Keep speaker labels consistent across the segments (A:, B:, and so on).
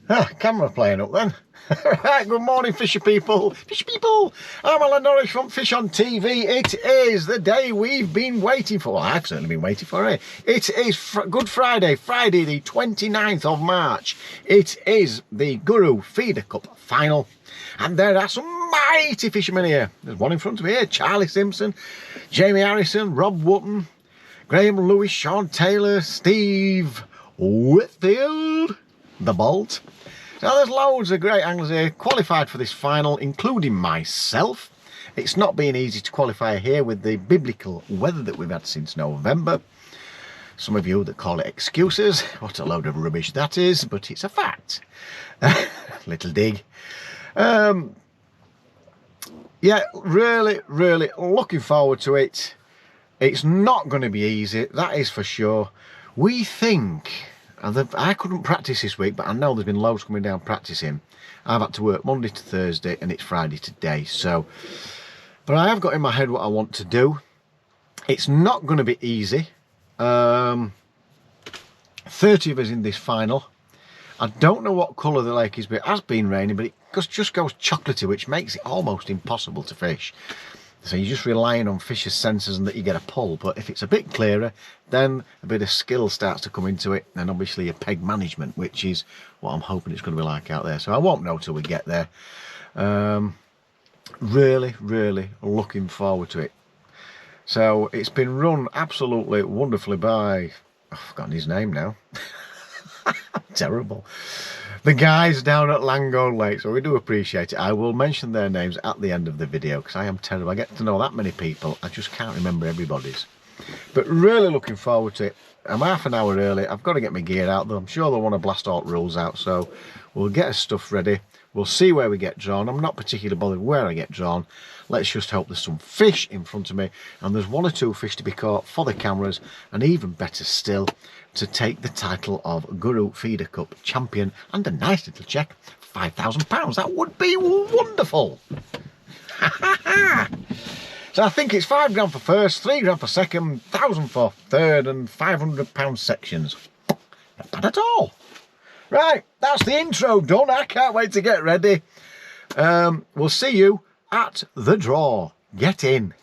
A: Camera playing up then. Right, good morning, fisher people. Fisher people! I'm Alan Norris from Fish on TV. It is the day we've been waiting for. Well, I've certainly been waiting for it. It is Good Friday, Friday the 29th of March. It is the Guru Feeder Cup final. And there are some mighty fishermen here. There's one in front of me here, Charlie Simpson, Jamie Harrison, Rob Wotton, Graham Lewis, Sean Taylor, Steve Whitfield, the Bolt. Now there's loads of great anglers here qualified for this final, including myself. It's not been easy to qualify here with the biblical weather that we've had since November. Some of you that call it excuses, what a load of rubbish that is, but it's a fact. Little dig. Yeah, really looking forward to it. It's not going to be easy, that is for sure. We think, and I couldn't practice this week, but I know there's been loads coming down practicing. I've had to work Monday to Thursday and it's Friday today, so, but I have got in my head what I want to do. It's not going to be easy. 30 of us in this final. I don't know what colour the lake is, but it has been raining, but it just goes chocolatey, which makes it almost impossible to fish. So you're just relying on fishers' senses and that you get a pull. But if it's a bit clearer, then a bit of skill starts to come into it, and obviously a peg management, which is what I'm hoping it's going to be like out there. So I won't know till we get there. Really looking forward to it. So it's been run absolutely wonderfully by, I've forgotten his name now. Terrible. The guys down at Langold Lakes, so we do appreciate it. I will mention their names at the end of the video because I am terrible. I get to know that many people, I just can't remember everybody's. But really looking forward to it. I'm half an hour early. I've got to get my gear out though. I'm sure they'll want to blast all rules out, so we'll get our stuff ready. We'll see where we get drawn. I'm not particularly bothered where I get drawn. Let's just hope there's some fish in front of me and there's one or two fish to be caught for the cameras, and even better still, to take the title of Guru Feeder Cup champion and a nice little check, £5,000. That would be wonderful. So I think it's £5 for first, £3 for second, £1,000 for third, and £500 sections. Not bad at all. Right, that's the intro done. I can't wait to get ready. We'll see you at the draw. Get in.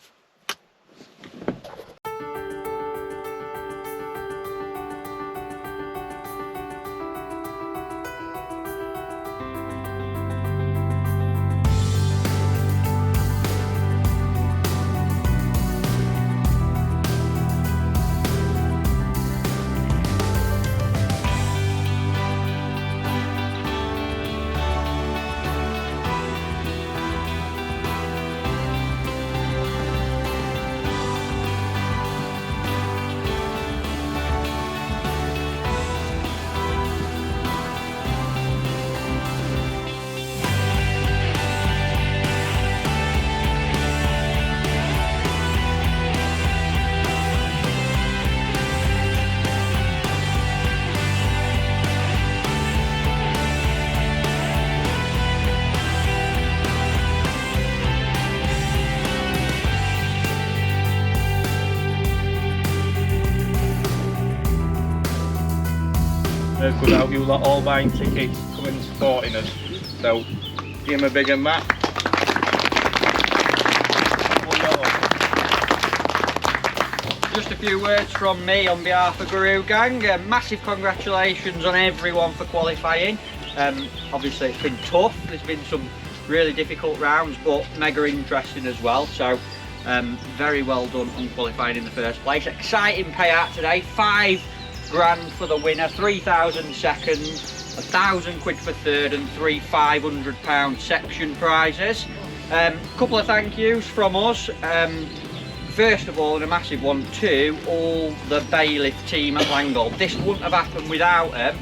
B: Without you lot all buying tickets, coming and supporting us. So give him a big and that.
C: Just a few words from me on behalf of Guru Gang. Massive congratulations on everyone for qualifying. Obviously it's been tough, there's been some really difficult rounds, but mega interesting as well. So very well done on qualifying in the first place. Exciting payout today, £5 grand for the winner, 3,000 second, 1,000 quid for third, and three £500 section prizes. Couple of thank yous from us. First of all, and a massive one to all the bailiff team at Langold. This wouldn't have happened without them.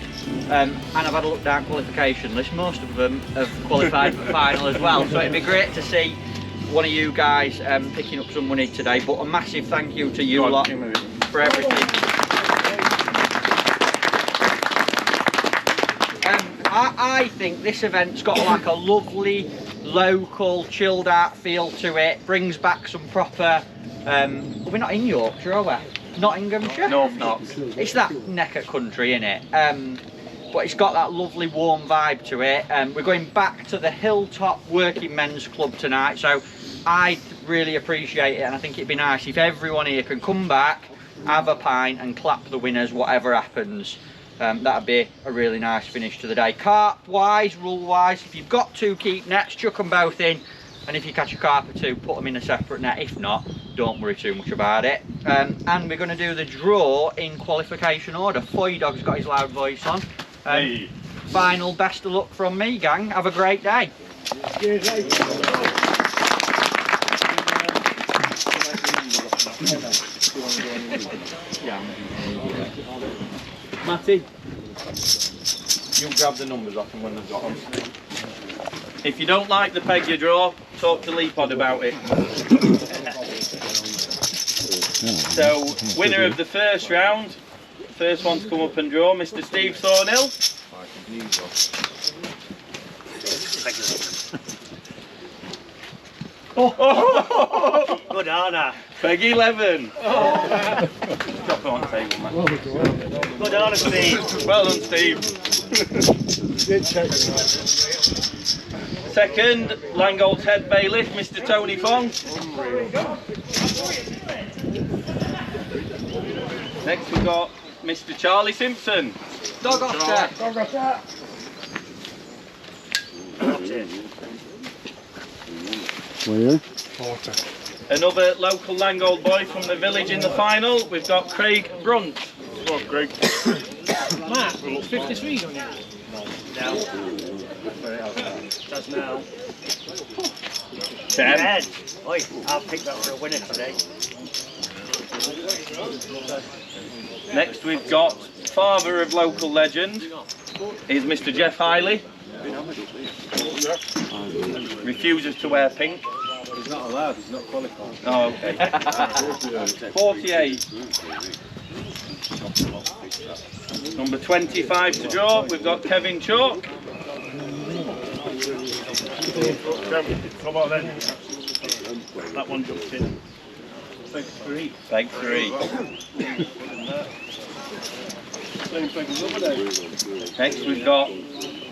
C: And I've had a look down qualification list. Most of them have qualified for final as well. So it'd be great to see one of you guys picking up some money today. But a massive thank you to you lot for everything. I think this event's got like a lovely, local, chilled out feel to it. Brings back some proper. We're not in Yorkshire, are we? Nottinghamshire?
B: North Knox.
C: It's that neck of country, innit? but it's got that lovely warm vibe to it. We're going back to the Hilltop Working Men's Club tonight, so I'd really appreciate it, and I think it'd be nice if everyone here can come back, have a pint and clap the winners whatever happens. That'd be a really nice finish to the day. Carp wise, rule wise, if you've got 2 keep nets, chuck them both in, and if you catch a carp or 2, put them in a separate net. If not, don't worry too much about it. And we're going to do the draw in qualification order. Foy Dog's got his loud voice on.
B: Hey.
C: Final best of luck from me, gang. Have a great day.
B: Matty, you grab the numbers off them when they've got them. If you don't like the peg you draw, talk to Leapod about it. So, winner of the first round, first one to come up and draw, Mr. Steve Thornhill.
D: Good honour.
B: Peg 11. Drop it on the table, Matt.
D: Good honour, Steve.
B: Well done, Steve. Second, Langold's head bailiff, Mr. Tony Fong. Next we've got Mr. Charlie Simpson.
C: Dog off set.
B: Another local Langold boy from the village in the final. We've got Craig Brunt.
D: Come on, Greg. Matt, 53 on you. No. That's now.
B: 10.
D: Oi, I'll pick that for a winner today.
B: Next we've got father of local legend is Mr. Jeff Hiley. Refuses to wear pink.
E: He's not allowed, he's not qualified.
B: Oh, okay. 48. Number 25 to draw, we've got Kevin Chalk.
D: Come on then. That one jumped in.
B: Peg 3. Peg 3. Next we've got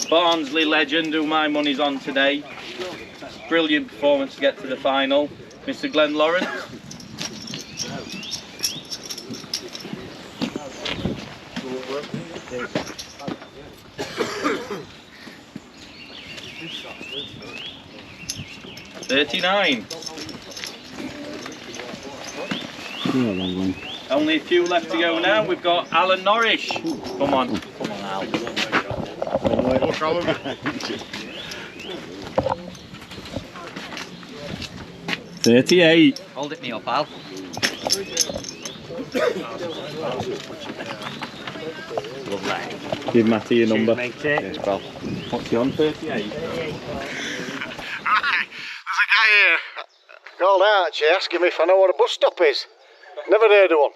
B: Barnsley legend, who my money's on today. Brilliant performance to get to the final, Mr. Glenn Lawrence. $39. Only a few left to go now. We've got Alan Norrish. Come on. Come on, Al. 38.
C: Hold it me up, Al.
B: Give Matty your number.
D: Yes,
B: pal. What's he on? 38.
A: Right, there's a guy here called Archie asking me if I know what a bus stop is. Never heard of one.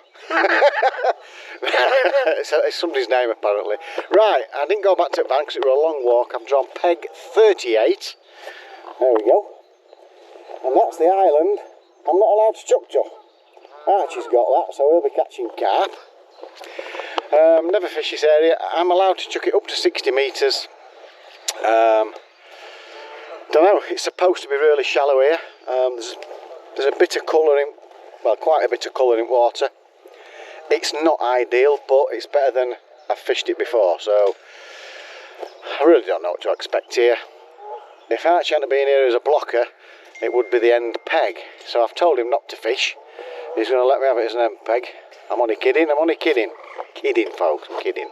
A: it's somebody's name apparently. Right, I didn't go back to the van because it was a long walk. I've drawn peg 38. There we go. And that's the island I'm not allowed to chuck to. Archie's got that, so he'll be catching carp. Never fish this area. I'm allowed to chuck it up to 60 metres. Don't know, it's supposed to be really shallow here. There's a bit of colour in, well, quite a bit of colour in water. It's not ideal, but it's better than I've fished it before, so I really don't know what to expect here. If Archie hadn't been here as a blocker, it would be the end peg. So I've told him not to fish. He's going to let me have it as an end peg. I'm only kidding, I'm only kidding. Kidding, folks, I'm kidding.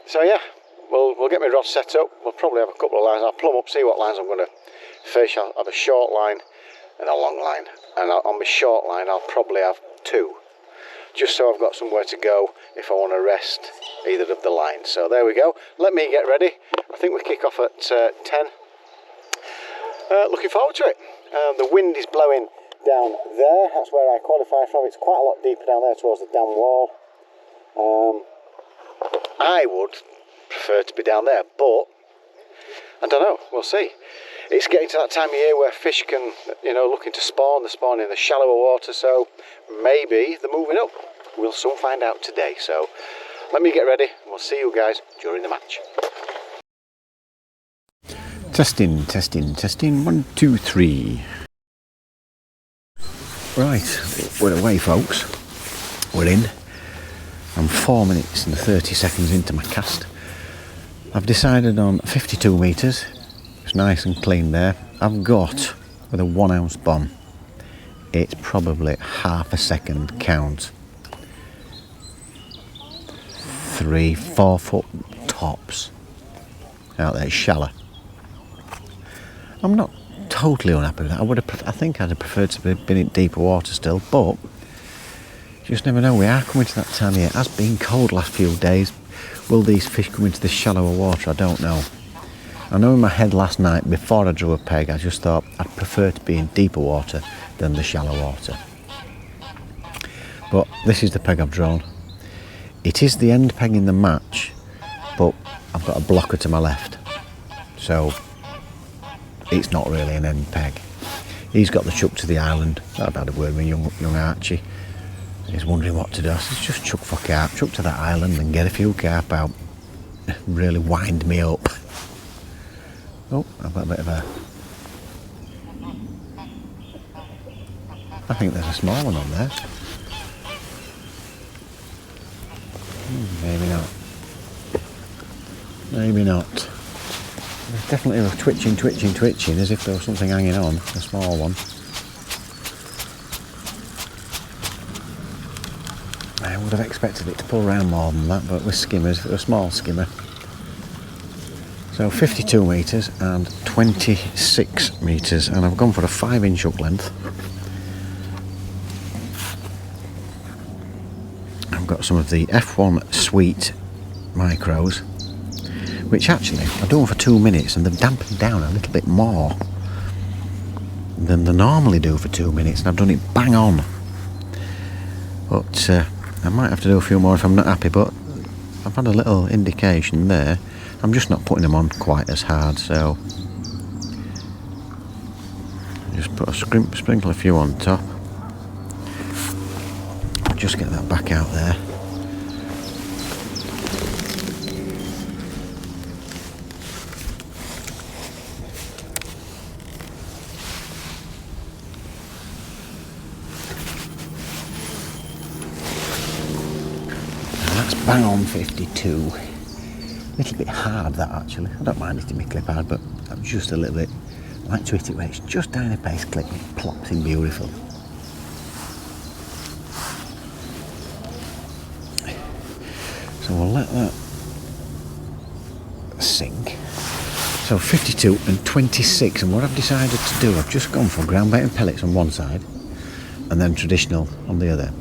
A: So yeah, we'll get my rod set up. We'll probably have a couple of lines. I'll plumb up, see what lines I'm going to fish. I'll have a short line and a long line. And on my short line, I'll probably have 2. Just so I've got somewhere to go if I want to rest either of the lines. So there we go. Let me get ready. I think we kick off at 10. Looking forward to it. The wind is blowing down there. That's where I qualify from. It's quite a lot deeper down there towards the dam wall. I would prefer to be down there, but I don't know. We'll see. It's getting to that time of year where fish can, you know, looking to spawn. They're spawning in the shallower water, so maybe they're moving up. We'll soon find out today. So let me get ready and we'll see you guys during the match. Testing, testing, testing, 1, 2, 3. Right, we're away folks, we're in. I'm 4 minutes and 30 seconds into my cast. I've decided on 52 metres, it's nice and clean there. I've got, with a 1 ounce bomb, it's probably half a second count. 3, 4 foot tops out there, shallow. I'm not totally unhappy with that. I think I'd have preferred to have been in deeper water still, but you just never know. We are coming to that time of year. It has been cold last few days. Will these fish come into this shallower water? I don't know. I know in my head last night, before I drew a peg, I just thought I'd prefer to be in deeper water than the shallow water. But this is the peg I've drawn. It is the end peg in the match, but I've got a blocker to my left. So it's not really an end peg. He's got the chuck to the island. I've had a word with young Archie. He's wondering what to do. I said, just chuck for carp, chuck to that island and get a few carp out. Really wind me up. Oh, I've got a bit of a... I think there's a small one on there. Maybe not. Maybe not. There's definitely a twitching, as if there was something hanging on, a small one. I would have expected it to pull around more than that, but with skimmers, if it was a small skimmer. So 52 metres and 26 metres, and I've gone for a 5-inch hook length. I've got some of the F1 Sweet micros, which actually I've done for 2 minutes and they've dampened down a little bit more than they normally do for 2 minutes, and I've done it bang on. But I might have to do a few more if I'm not happy, but I've had a little indication there. I'm just not putting them on quite as hard, so just put a sprinkle a few on top. Just get that back out there. Bang on 52. A little bit hard that actually. I don't mind it in my clip hard, but I'm just a little bit. I like to hit it where it's just down a pace clip and it plops in beautiful. So we'll let that sink. So 52 and 26, and what I've decided to do, I've just gone for ground bait and pellets on one side and then traditional on the other.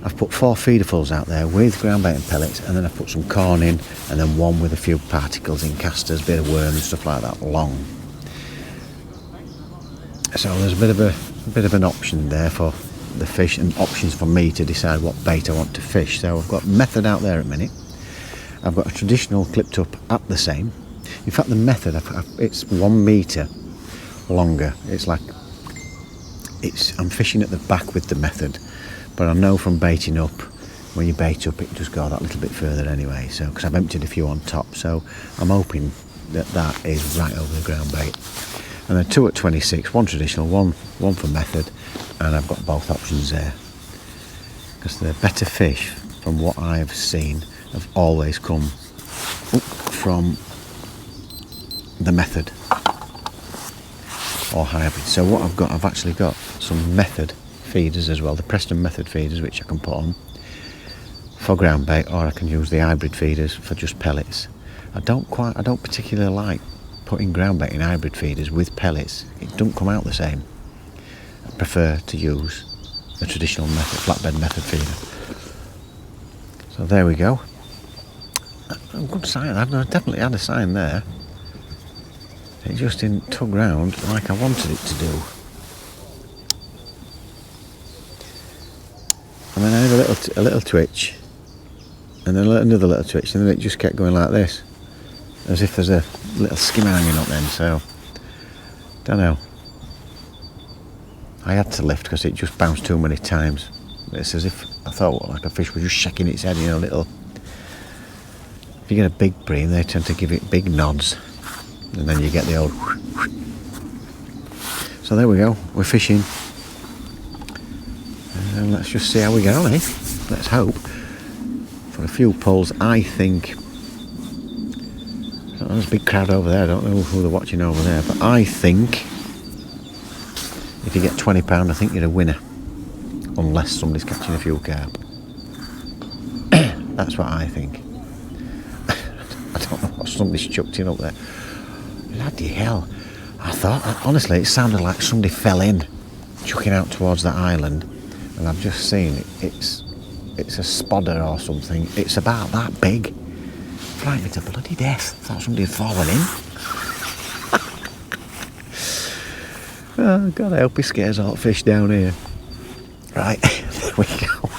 A: I've put 4 feederfuls out there with ground bait and pellets, and then I've put some corn in, and then one with a few particles in casters, bit of worm and stuff like that, long. So there's a bit of an option there for the fish, and options for me to decide what bait I want to fish. So I've got method out there at the minute. I've got a traditional clipped up at the same. In fact, the method it's 1 metre longer. It's like I'm fishing at the back with the method. But I know from baiting up, when you bait up, it does go that little bit further anyway. So, because I've emptied a few on top, so I'm hoping that is right over the ground bait. And then 2 at 26, 1 traditional, one for method, and I've got both options there. Because the better fish, from what I've seen, have always come from the method or hybrid. So what I've actually got some method feeders as well, the Preston method feeders, which I can put on for ground bait, or I can use the hybrid feeders for just pellets. I don't particularly like putting ground bait in hybrid feeders with pellets. It doesn't come out the same. I prefer to use the traditional method, flatbed method feeder. So there we go. A good sign. I've definitely had a sign there. It just didn't tug round like I wanted it to do. And then I had a little twitch, and then another little twitch, and then it just kept going like this, as if there's a little skimmer hanging up then. So, don't know. I had to lift because it just bounced too many times. It's as if I thought like a fish was just shaking its head in a little you get a big bream, they tend to give it big nods, and then you get the old. So there we go, we're fishing. And let's just see how we go, eh? Let's hope. For a few pulls, I think. Oh, there's a big crowd over there. I don't know who they're watching over there, but I think if you get £20, I think you're a winner, unless somebody's catching a few carp. That's what I think. I don't know what somebody's chucked in up there. Bloody hell! I thought, honestly, it sounded like somebody fell in, chucking out towards that island, and I've just seen it's a spodder or something. It's about that big. Frightened me to bloody death. Thought somebody had fallen in. Oh, God, I hope he scares all the fish down here. Right, there we go.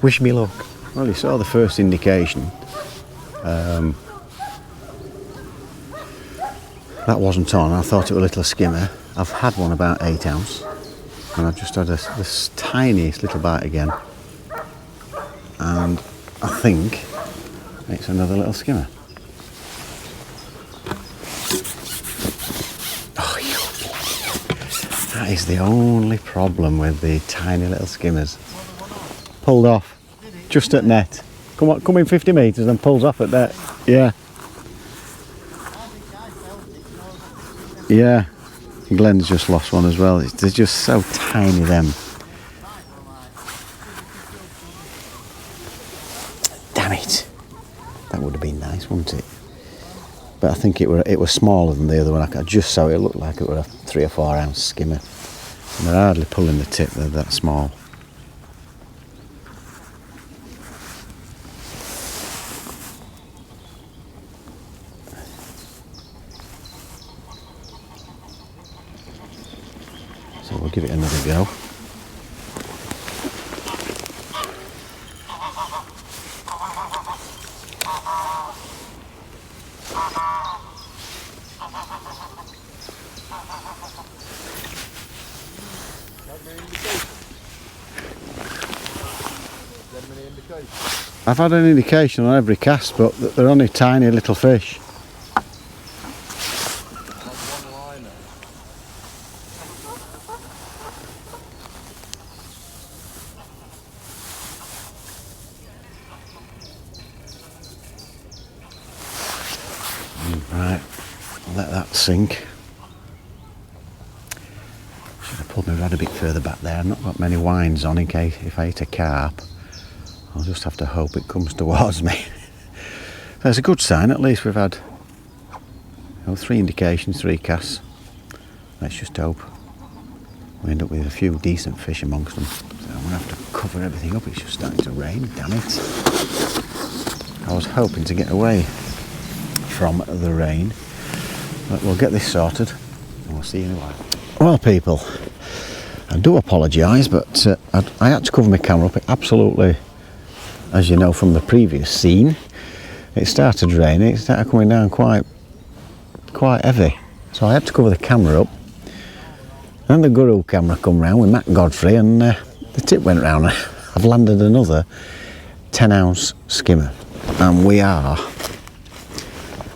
A: Wish me luck. Well, you saw the first indication. That wasn't on. I thought it was a little skimmer. I've had one about 8 ounce, and I've just had this tiniest little bite again. And I think it's another little skimmer. Oh, that is the only problem with the tiny little skimmers. Pulled off, just at net. Come in 50 metres and pulls off at net. Yeah. Yeah. Glenn's just lost one as well. They're just so tiny, them. Damn it. That would have been nice, wouldn't it? But I think it was smaller than the other one. I just saw it looked like it were a 3 or 4 ounce skimmer. And they're hardly pulling the tip, they're that small. So we'll give it another go. I've had an indication on every cast, but they're only tiny little fish. Right, let that sink. Should have pulled my rod a bit further back there. I've not got many winds on in case if I hit a carp. I'll just have to hope it comes towards me. That's a good sign. At least we've had 3 indications, 3 casts. Let's just hope we end up with a few decent fish amongst them. So I'm going to have to cover everything up. It's just starting to rain, damn it. I was hoping to get away from the rain, but we'll get this sorted and we'll see you in a while. Well, people, I do apologise, but I had to cover my camera up. It absolutely, as you know from the previous scene, it started raining. It started coming down quite heavy, so I had to cover the camera up. And the Guru camera come round with Matt Godfrey, and the tip went round. I've landed another 10 ounce skimmer, and we are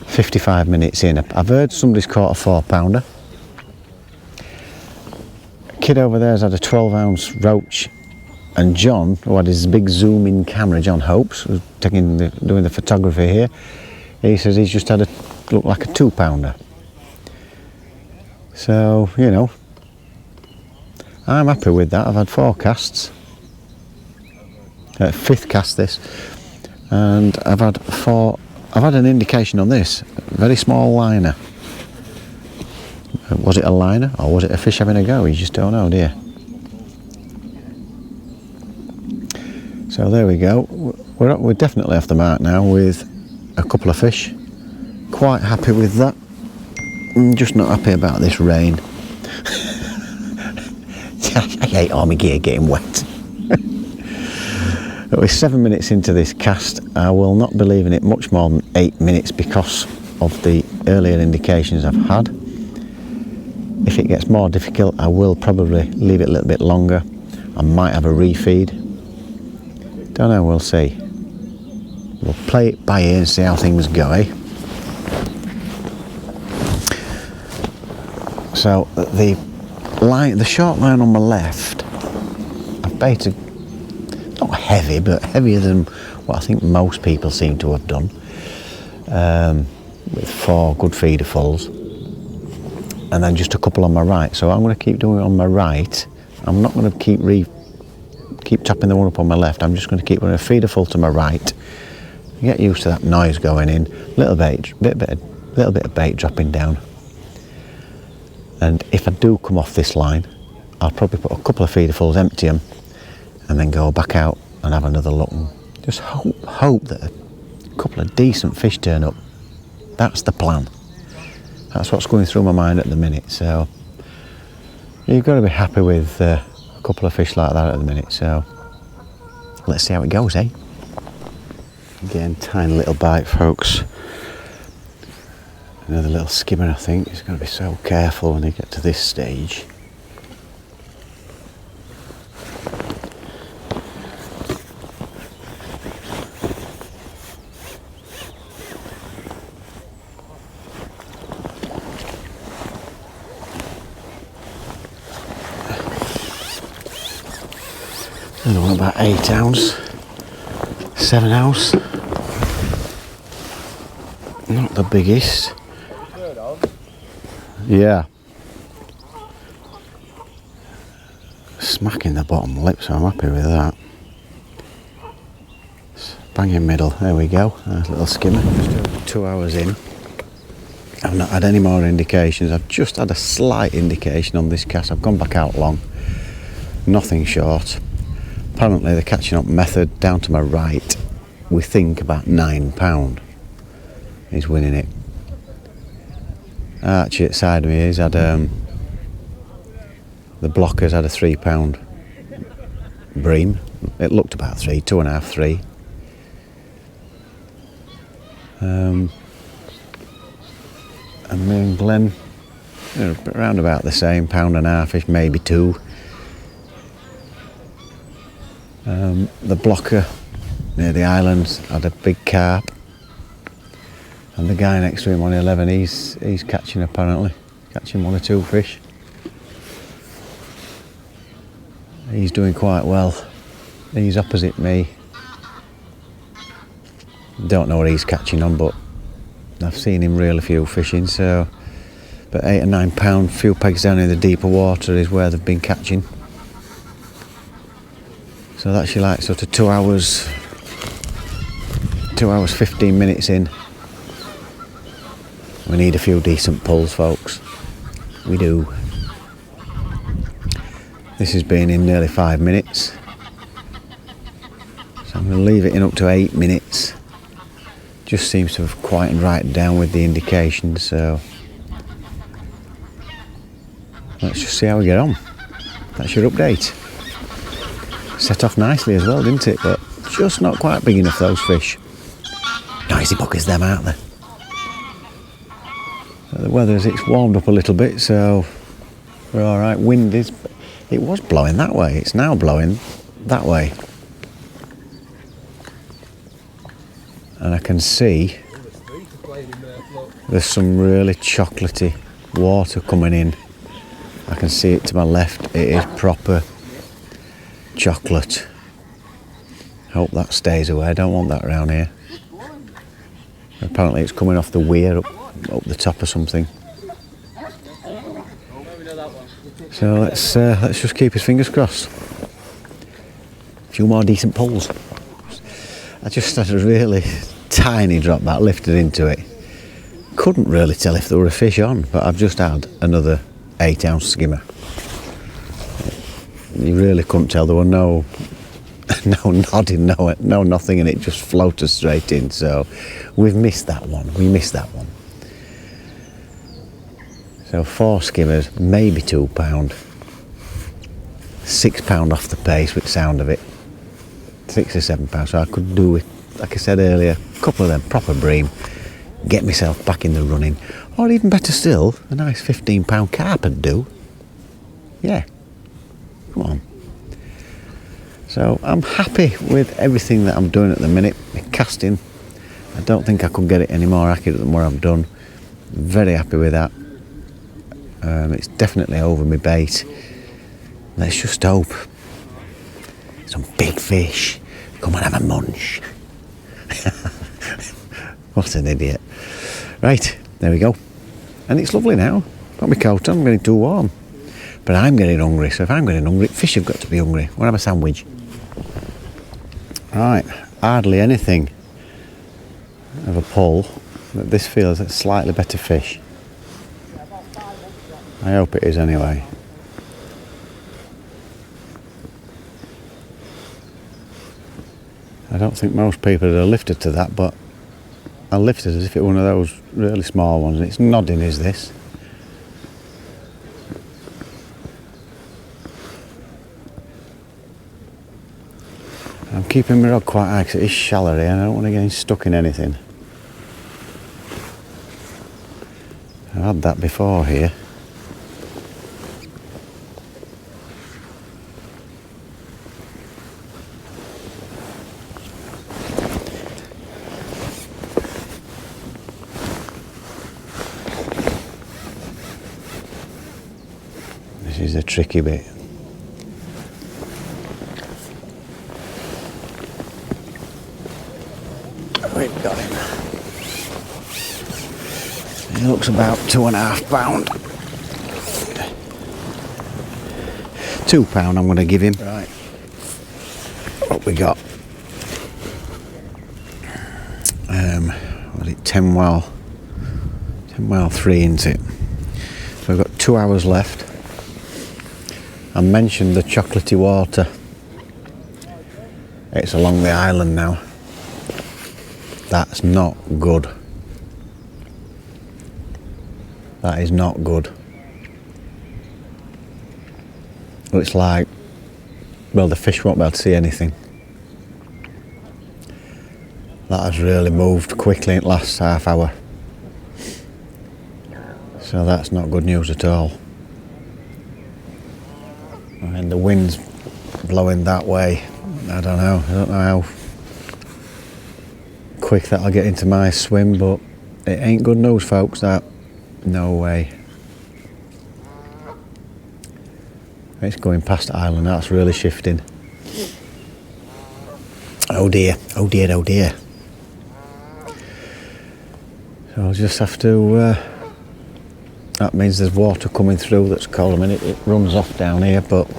A: 55 minutes in. I've heard somebody's caught a 4 pounder. Kid over there's had a 12 ounce roach, and John, who had his big zoom in camera, John Hopes, who's doing the photography here, he says he's just had look like a 2 pounder. So, you know, I'm happy with that. I've had 4 casts, 5th cast this, and I've had an indication on this, very small liner. Was it a liner or was it a fish having a go? You just don't know, do you? So there we go. We're definitely off the mark now with a couple of fish. Quite happy with that. I'm just not happy about this rain. I hate all my gear getting wet. We're 7 minutes into this cast. I will not be leaving it much more than 8 minutes because of the earlier indications I've had. If it gets more difficult, I will probably leave it a little bit longer. I might have a refeed. Don't know, we'll see. we'll play it by ear and see how things go, eh? So the short line on my left, I've baited not heavy, but heavier than what I think most people seem to have done, with 4 good feederfuls, and then just a couple on my right. So I'm going to keep doing it on my right. I'm not going to keep tapping the one up on my left. I'm just going to keep running a feederful to my right. Get used to that noise going in. Little bit of bait dropping down. And if I do come off this line, I'll probably put a couple of feederfuls, empty them, and then go back out and have another look. And just hope that a couple of decent fish turn up. That's the plan. That's what's going through my mind at the minute. So you've got to be happy with a couple of fish like that at the minute. So let's see how it goes, eh? Again, tiny little bite, folks. Another little skimmer, I think. You've got to be so careful when you get to this stage. Another one about 8 ounce, 7 ounce. Not the biggest. Yeah. Smacking the bottom lip, so I'm happy with that. Banging middle, there we go. Nice little skimmer. Just over 2 hours in. I've not had any more indications. I've just had a slight indication on this cast. I've gone back out long. Nothing short. Apparently the catching up method down to my right, we think about £9. He's winning it. Archie at side of me, he's had the blockers had a £3 bream. It looked about 3, 2.5, 3. And me and Glenn, around about the same, £1.5-ish, maybe 2. The blocker near the islands had a big carp, and the guy next to him on 11, he's catching, apparently catching 1 or 2 fish. He's doing quite well. He's opposite me. Don't know what he's catching on, but I've seen him reel a few fishing. So, but £8 or £9, few pegs down in the deeper water is where they've been catching. So that's your like sort of 2 hours 15 minutes in. We need a few decent pulls, folks. We do. This has been in nearly 5 minutes. So I'm going to leave it in up to 8 minutes. Just seems to have quietened right down with the indications, so let's just see how we get on. That's your update. Set off nicely as well, didn't it? But just not quite big enough, those fish. Noisy buggers them, aren't they? The weather's, it's warmed up a little bit, so we're all right. Wind is, it was blowing that way. It's now blowing that way. And I can see there's some really chocolatey water coming in. I can see it to my left. It is proper chocolate. Hope that stays away. I don't want that around here. Apparently it's coming off the weir up the top or something. So let's just keep his fingers crossed. A few more decent pulls. I just had a really tiny drop that lifted into it. Couldn't really tell if there were a fish on, but I've just had another 8 ounce skimmer. You really couldn't tell. There were no nodding, no nothing, and it just floated straight in. So we've missed that one. We missed that one. So 4 skimmers, maybe £2, £6 off the pace with the sound of it. 6 or £7. So I could do with, like I said earlier, a couple of them proper bream, get myself back in the running, or even better still, a nice £15 carp would do. Yeah. Come on. So I'm happy with everything that I'm doing at the minute. My casting I don't think I could get it any more accurate than what I've done. Very happy with that. It's definitely over my bait. Let's just hope some big fish come and have a munch. What an idiot. Right, there we go. And it's lovely now. Got my coat on, I'm getting too warm. But I'm getting hungry, so if I'm getting hungry, fish have got to be hungry. We'll have a sandwich. Right, hardly anything of a pull. But this feels a slightly better fish. I hope it is anyway. I don't think most people would have lifted to that, but I lifted as if it were one of those really small ones, and it's nodding, is this? I'm keeping my rod quite high because it is shallow here and I don't want to get stuck in anything. I've had that before here. This is a tricky bit. We've got him. He looks about 2.5 pound. £2 I'm going to give him. Right. What we got? Was it 10 well 3 into it. So we've got 2 hours left. I mentioned the chocolatey water. It's along the island now. That's not good. That is not good. Looks like, well, the fish won't be able to see anything. That has really moved quickly in the last half hour. So that's not good news at all. And the wind's blowing that way. I don't know how quick that'll get into my swim, but it ain't good news, folks, that. No way. It's going past the island, that's really shifting. Oh dear, oh dear, oh dear. So I'll just have to, that means there's water coming through that's cold. I mean, it runs off down here, but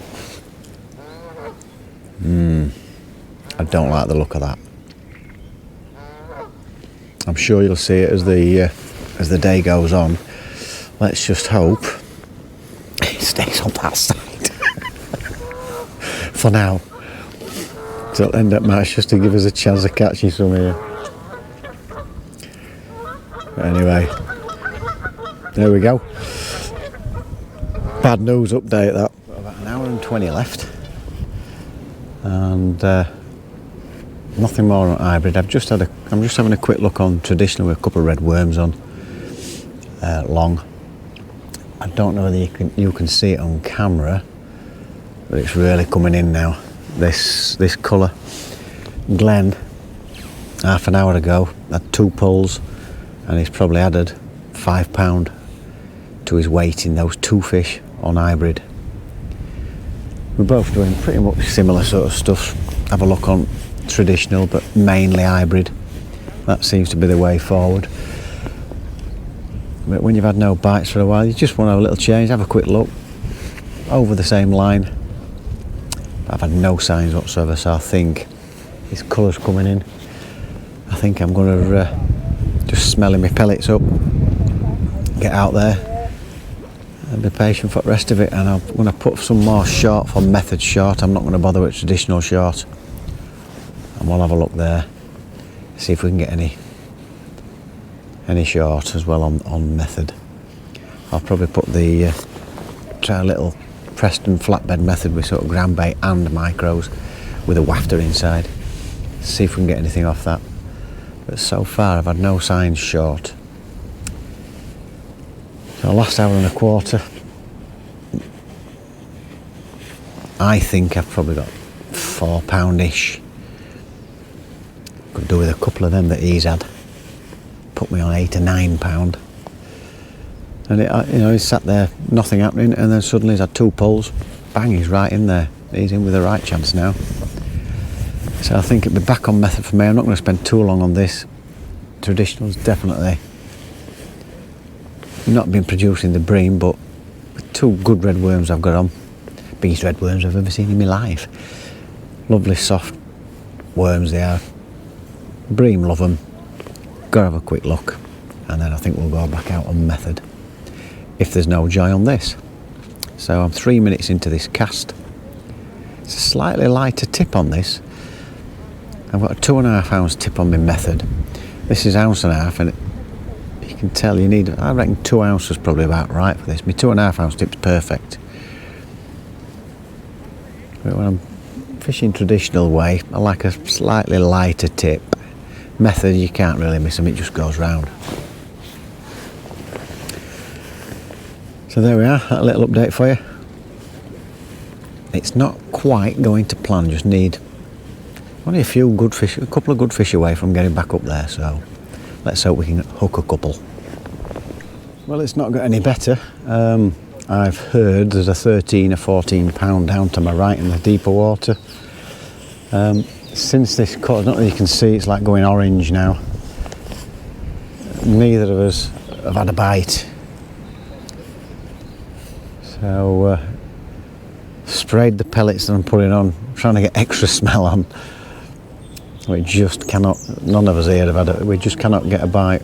A: I don't like the look of that. I'm sure you'll see it as the day goes on. Let's just hope it stays on that side for now. Till end up match, just to give us a chance of catching some here. But anyway, there we go. Bad news update that. About an hour and 20 left, and nothing more on hybrid. I'm just having a quick look on traditional with a couple of red worms on long. I don't know whether you can see it on camera, but it's really coming in now. This colour. Glenn, half an hour ago, had 2 pulls, and he's probably added £5 to his weight in those 2 fish on hybrid. We're both doing pretty much similar sort of stuff. Have a look on traditional, but mainly hybrid. That seems to be the way forward. But when you've had no bites for a while, you just want to have a little change, have a quick look over the same line. But I've had no signs whatsoever, so I think this colour's coming in. I think I'm going to just smelling my pellets up, get out there and be patient for the rest of it. And I'm going to put some more short for method short. I'm not going to bother with traditional short, and we'll have a look there, see if we can get any short as well on method. I'll probably put try a little Preston flatbed method with sort of ground bait and micros with a wafter inside. See if we can get anything off that. But so far I've had no signs short. So last hour and a quarter, I think I've probably got £4-ish. Could do with a couple of them that he's had. put me on £8 or £9. And he sat there, nothing happening, and then suddenly he's had 2 pulls. Bang, he's right in there. He's in with a right chance now. So I think it'll be back on method for me. I'm not going to spend too long on this. Traditional's definitely not been producing the bream, but 2 good red worms I've got on. Biggest red worms I've ever seen in my life. Lovely soft worms they are. Bream love them. Gotta have a quick look, and then I think we'll go back out on method if there's no joy on this. So I'm 3 minutes into this cast. It's a slightly lighter tip on this. I've got a 2.5 ounce tip on my method. This is 1.5 ounces, and you can tell you need, I reckon 2 ounces probably about right for this. My 2.5 ounce tip's perfect. But when I'm fishing traditional way, I like a slightly lighter tip. Method, you can't really miss them, it just goes round. So there we are, that little update for you. It's not quite going to plan, just need only a few good fish, a couple of good fish away from getting back up there, so let's hope we can hook a couple. Well, it's not got any better. I've heard there's a 13 or 14 pound down to my right in the deeper water. Since this cut, I don't know if you can see, it's like going orange now. Neither of us have had a bite. So, sprayed the pellets that I'm putting on, trying to get extra smell on. We just cannot, none of us here have had it, we just cannot get a bite.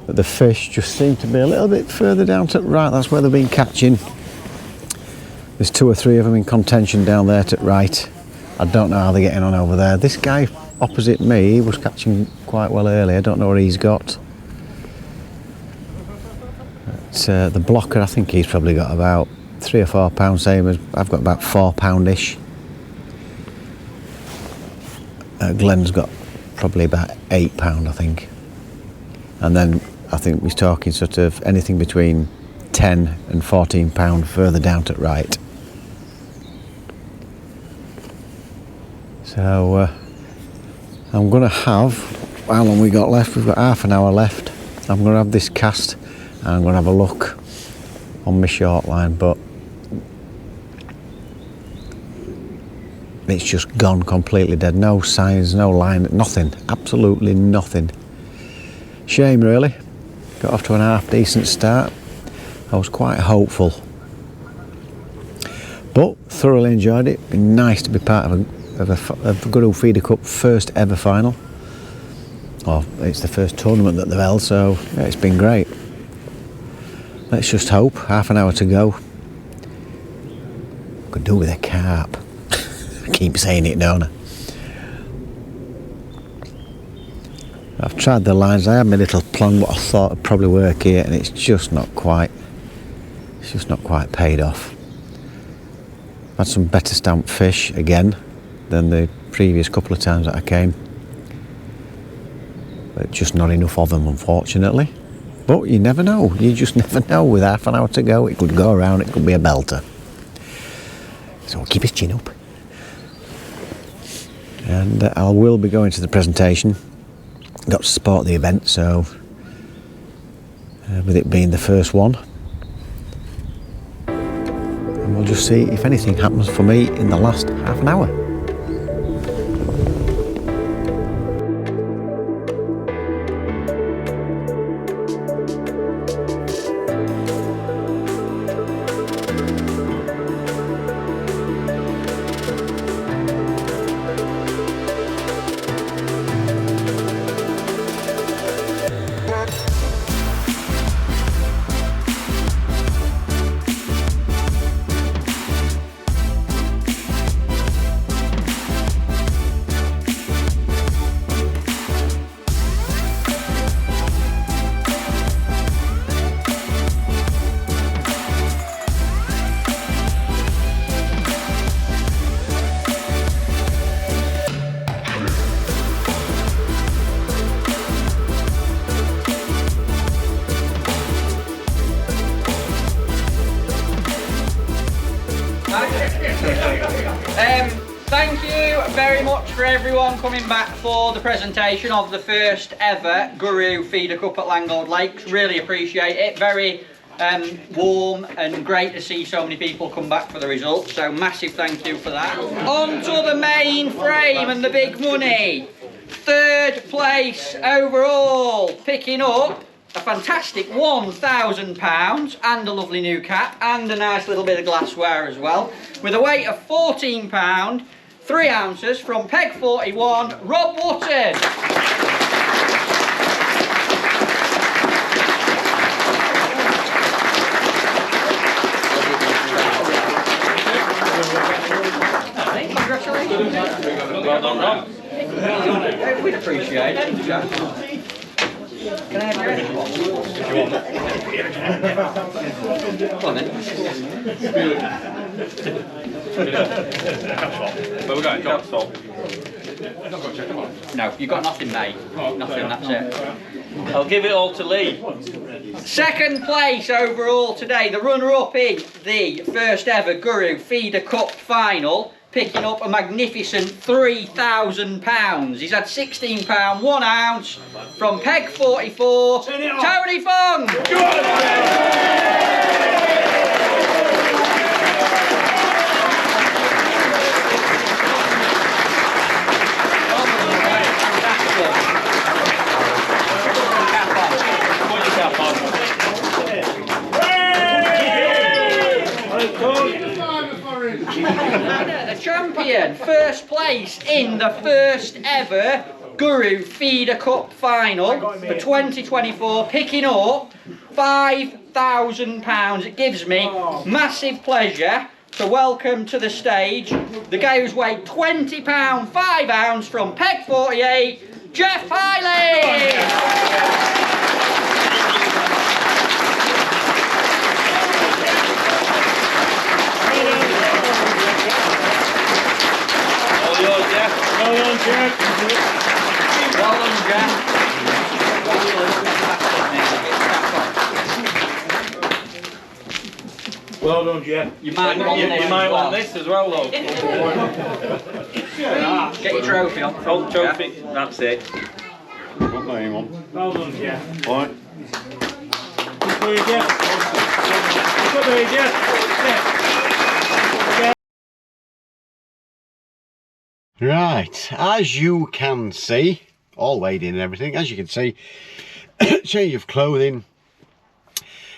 A: But the fish just seem to be a little bit further down to the right, that's where they've been catching. There's 2 or 3 of them in contention down there to the right. I don't know how they're getting on over there. This guy opposite me, he was catching quite well earlier. I don't know what he's got. But, the blocker, I think he's probably got about 3 or 4 pounds, same as I've got about 4 poundish. Glenn's got probably about 8 pound, I think. And then I think we're talking sort of anything between 10 and 14 pound further down to the right. So I'm going to have, how long we got left? We've got half an hour left. I'm going to have this cast and I'm going to have a look on my short line, but it's just gone completely dead. No signs, no line, nothing, absolutely nothing. Shame really. Got off to an half decent start. I was quite hopeful, but thoroughly enjoyed it. Been nice to be part of a Good Old Feeder Cup first ever final. Oh, it's the first tournament that they've held, so yeah, it's been great. Let's just hope. Half an hour to go. Could do with a carp. I keep saying it, don't I? I've tried the lines. I had my little plan what I thought would probably work here, and it's just not quite paid off. Had some better stamped fish again than the previous couple of times that I came, but just not enough of them, unfortunately. But you never know, you just never know. With half an hour to go, it could go around, it could be a belter. So keep his chin up. And I will be going to the presentation. Got to support the event, so with it being the first one, and we'll just see if anything happens for me in the last half an hour.
C: for everyone coming back for the presentation of the first ever Guru Feeder Cup at Langold Lakes. Really appreciate it. Very warm and great to see so many people come back for the results. So massive thank you for that. On to the main frame and the big money. Third place overall, picking up a fantastic £1,000 and a lovely new cap and a nice little bit of glassware as well, with a weight of £14, 3 ounces from Peg 41, Rob Wotton. Congratulations.
B: Well done, Rob.
C: We'd appreciate it. Can I have your extra one? Go on then.
B: Where we going? Top salt.
C: No, you've got nothing, mate. Nothing, that's it.
B: I'll give it all to Lee.
C: Second place overall today, the runner-up in the first ever Guru Feeder Cup final, picking up a magnificent £3,000. He's had £16, 1 ounce from Peg 44, Tony Fong. A champion, first place in the first ever Guru Feeder Cup final for 2024, picking up £5,000. It gives me massive pleasure to welcome to the stage the guy who's weighed £20, 5 ounce from Peg 48, Jeff Hiley.
B: All yours, Jeff.
D: Well done, Jack.
C: Well done, Jeff.
D: Well done, Jeff.
C: You might want this.
B: You might want this as well, though.
C: Get your trophy on.
B: Front trophy. That's it.
E: What name on?
D: Well done, Jeff.
E: Right.
D: Good for you, Jeff. Good for you, Jeff.
A: Right, as you can see, all weighed in and everything, as you can see, change of clothing.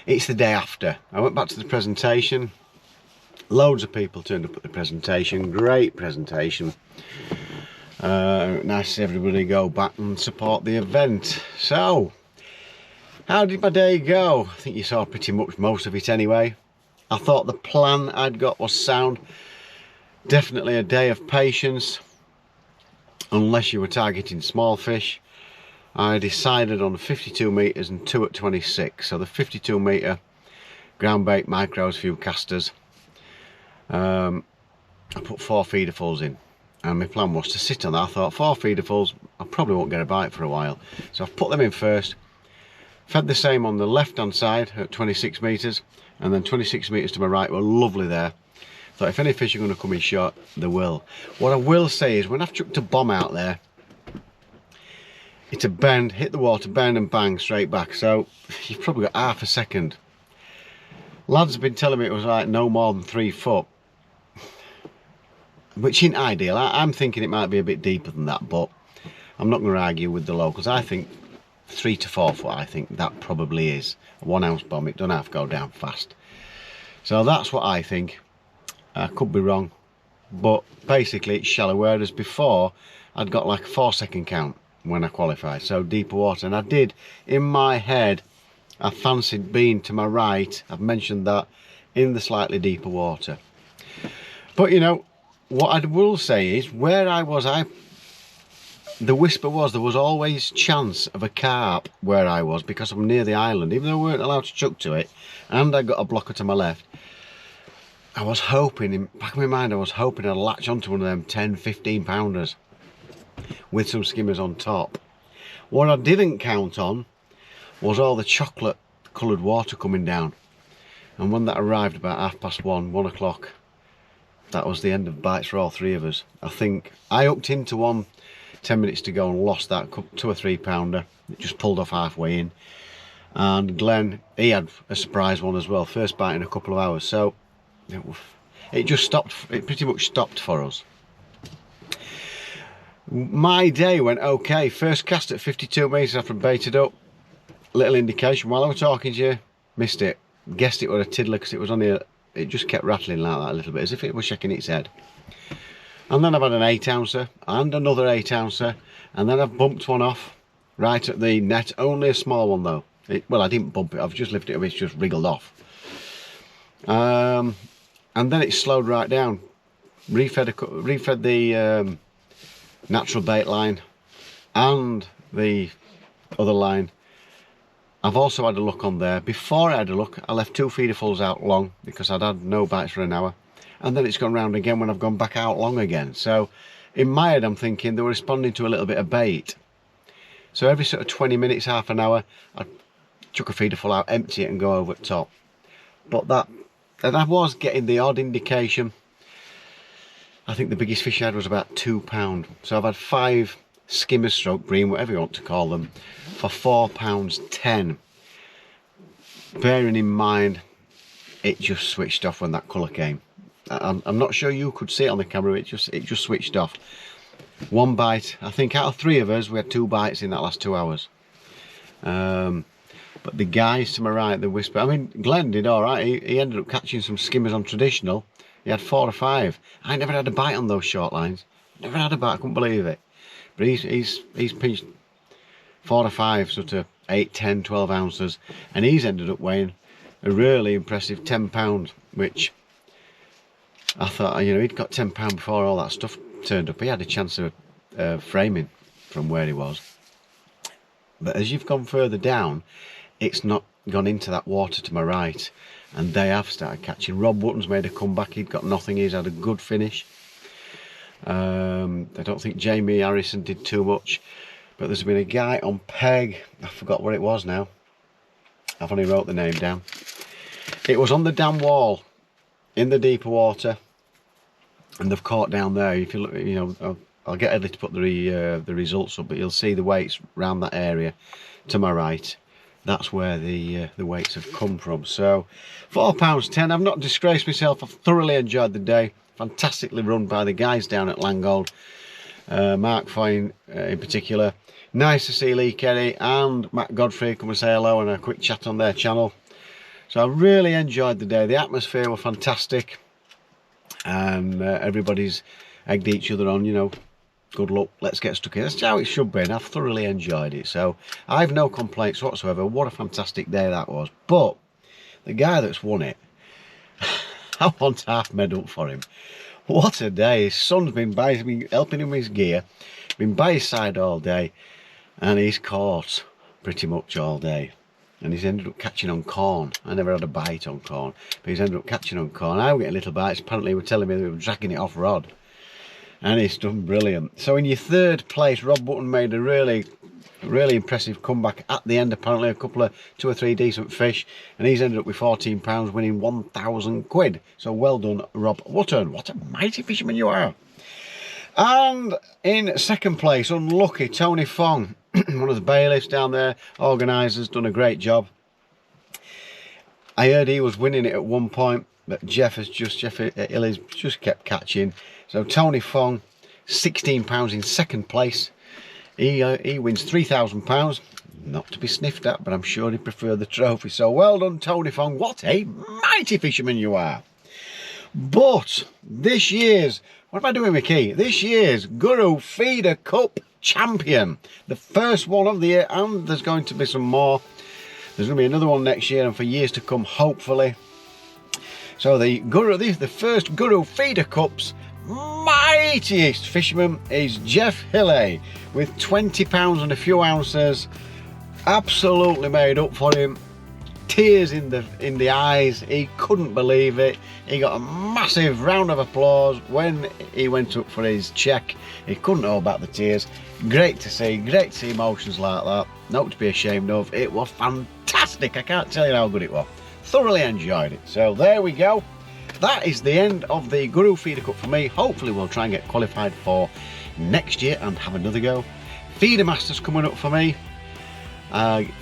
A: It's the day after. I went back to the presentation. Loads of people turned up at the presentation. Great presentation. Nice to see everybody go back and support the event. So, how did my day go? I think you saw pretty much most of it anyway. I thought the plan I'd got was sound. Definitely a day of patience, unless you were targeting small fish. I decided on 52 metres and 2 at 26, so the 52 metre ground bait micros, few casters. I put 4 feederfuls in, and my plan was to sit on that. I thought 4 feederfuls, I probably won't get a bite for a while, so I've put them in first. Fed the same on the left hand side at 26 metres, and then 26 metres to my right were lovely there. Thought if any fish are going to come in short, they will. What I will say is when I've chucked a bomb out there, it's a bend, hit the water, bend and bang straight back. So you've probably got half a second. Lads have been telling me it was like no more than 3 foot, which isn't ideal. I'm thinking it might be a bit deeper than that, but I'm not going to argue with the locals. I think 3 to 4 foot, I think that probably is. A 1 ounce bomb, it doesn't have to go down fast. So that's what I think. I could be wrong, but basically it's shallow, whereas before I'd got like a 4-second count when I qualified, so deeper water. And I did, in my head, I fancied being to my right, I've mentioned that, in the slightly deeper water. But you know, what I will say is, where I was, the whisper was there was always chance of a carp where I was, because I'm near the island, even though we weren't allowed to chuck to it, and I got a blocker to my left. I was hoping, in the back of my mind, I was hoping I'd latch onto one of them 10-15 pounders with some skimmers on top. What I didn't count on was all the chocolate coloured water coming down. And when that arrived about 1:30, 1 o'clock, that was the end of bites for all three of us. I think I hooked into one 10 minutes to go and lost that 2 or 3 pounder. It just pulled off halfway in. And Glenn, he had a surprise one as well, first bite in a couple of hours. So it just stopped, it pretty much stopped for us. My day went okay. First cast at 52 metres after I baited up. Little indication while I was talking to you, missed it. Guessed it was a tiddler because it was on the, it just kept rattling like that a little bit, as if it was shaking its head. And then I've had an 8-ouncer and another 8-ouncer, and then I've bumped one off right at the net, only a small one though. Well, I didn't bump it, I've just lifted it up, it's just wriggled off. And then it slowed right down. Refed the natural bait line and the other line. I've also had a look on there. Before I had a look, I left 2 feederfuls out long because I'd had no bites for an hour, and then it's gone round again when I've gone back out long again. So in my head I'm thinking they were responding to a little bit of bait. So every sort of 20 minutes, half an hour, I'd chuck a feederful out, empty it and go over the top. But that, and I was getting the odd indication. I think the biggest fish I had was about 2 pound. So I've had 5 skimmer stroke bream, whatever you want to call them, for £4.10. Bearing in mind, it just switched off when that colour came. I'm not sure you could see it on the camera. It just switched off. 1 bite. I think out of 3 of us, we had 2 bites in that last 2 hours. But the guys to my right, the whisper. I mean, Glenn did all right. He ended up catching some skimmers on traditional. He had 4 or 5. I never had a bite on those short lines. Never had a bite. I couldn't believe it. But he's pinched 4 or 5, sort of 8, 10, 12 ounces, and he's ended up weighing a really impressive 10 pound, which I thought, you know, he'd got 10 pound before all that stuff turned up. He had a chance of framing from where he was. But as you've gone further down, it's not gone into that water to my right, and they have started catching. Rob Wotton's made a comeback. He'd got nothing. He's had a good finish. I don't think Jamie Harrison did too much, but there's been a guy on peg. I forgot what it was now. I've only wrote the name down. It was on the dam wall in the deeper water, and they've caught down there. If you look, you know, I'll get Eddie to put the results up, but you'll see the weights around that area to my right. That's where the weights have come from. So £4.10. I've not disgraced myself. I've thoroughly enjoyed the day. Fantastically run by the guys down at Langold, Mark Foyne in particular. Nice to see Lee Kerry and Matt Godfrey come and say hello and a quick chat on their channel. So I really enjoyed the day. The atmosphere was fantastic, and everybody's egged each other on, you know, good luck, let's get stuck in. That's how it should be, and I've thoroughly enjoyed it. So I've no complaints whatsoever. What a fantastic day that was. But the guy that's won it, I want half medal for him. What a day. His son's been helping him with his gear, been by his side all day, and he's caught pretty much all day. And he's ended up catching on corn. I never had a bite on corn, but he's ended up catching on corn. I was getting little bites. Apparently they were telling me they were dragging it off rod, and he's done brilliant. So in your 3rd place, Rob Button made a really impressive comeback at the end. Apparently a couple of 2 or 3 decent fish, and he's ended up with £14, winning 1,000 quid. So well done, Rob Wotton. What a mighty fisherman you are. And in 2nd place, unlucky Tony Fong, one of the bailiffs down there, organisers, done a great job. I heard he was winning it at one point, but Jeff Hilly's just kept catching. So Tony Fong, £16 in 2nd place. He wins £3,000, not to be sniffed at, but I'm sure he'd prefer the trophy. So well done, Tony Fong. What a mighty fisherman you are. But this year's, what am I doing, Mickey? This year's Guru Feeder Cup champion, the first one of the year, and there's going to be some more. There's going to be another one next year and for years to come, hopefully. So the first Guru Feeder Cup's mightiest fisherman is Jeff Hilly with £20 and a few ounces. Absolutely made up for him. Tears in the eyes. He couldn't believe it. He got a massive round of applause when he went up for his check. He couldn't hold back the tears. Great to see emotions like that. Not to be ashamed of. It was fantastic. I can't tell you how good it was. Thoroughly enjoyed it. So there we go. that is the end of the Guru Feeder Cup for me. Hopefully we'll try and get qualified for next year and have another go. Feeder Masters coming up for me.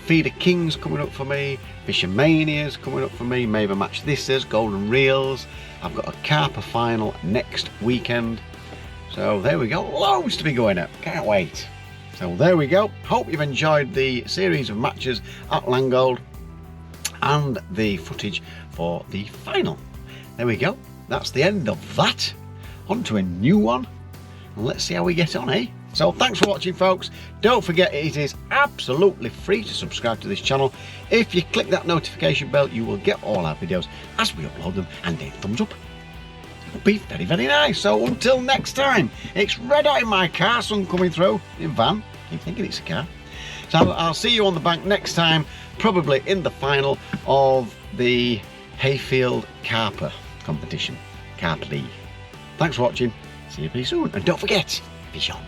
A: Feeder Kings coming up for me. Fishermania's coming up for me. Maybe Match This is Golden Reels. I've got a Carper final next weekend. So there we go. Loads to be going at. Can't wait. So there we go. Hope you've enjoyed the series of matches at Langold and the footage for the final. There we go. That's the end of that. On to a new one. And let's see how we get on, eh? So thanks for watching, folks. Don't forget it is absolutely free to subscribe to this channel. If you click that notification bell, you will get all our videos as we upload them, and a thumbs up. It'll be very, very nice. So until next time, it's red out in my car, sun coming through in van. Keep thinking it's a car. So I'll see you on the bank next time, probably in the final of the Hayfield Carper competition. Carper League. Thanks for watching. See you pretty soon. And don't forget, fish on.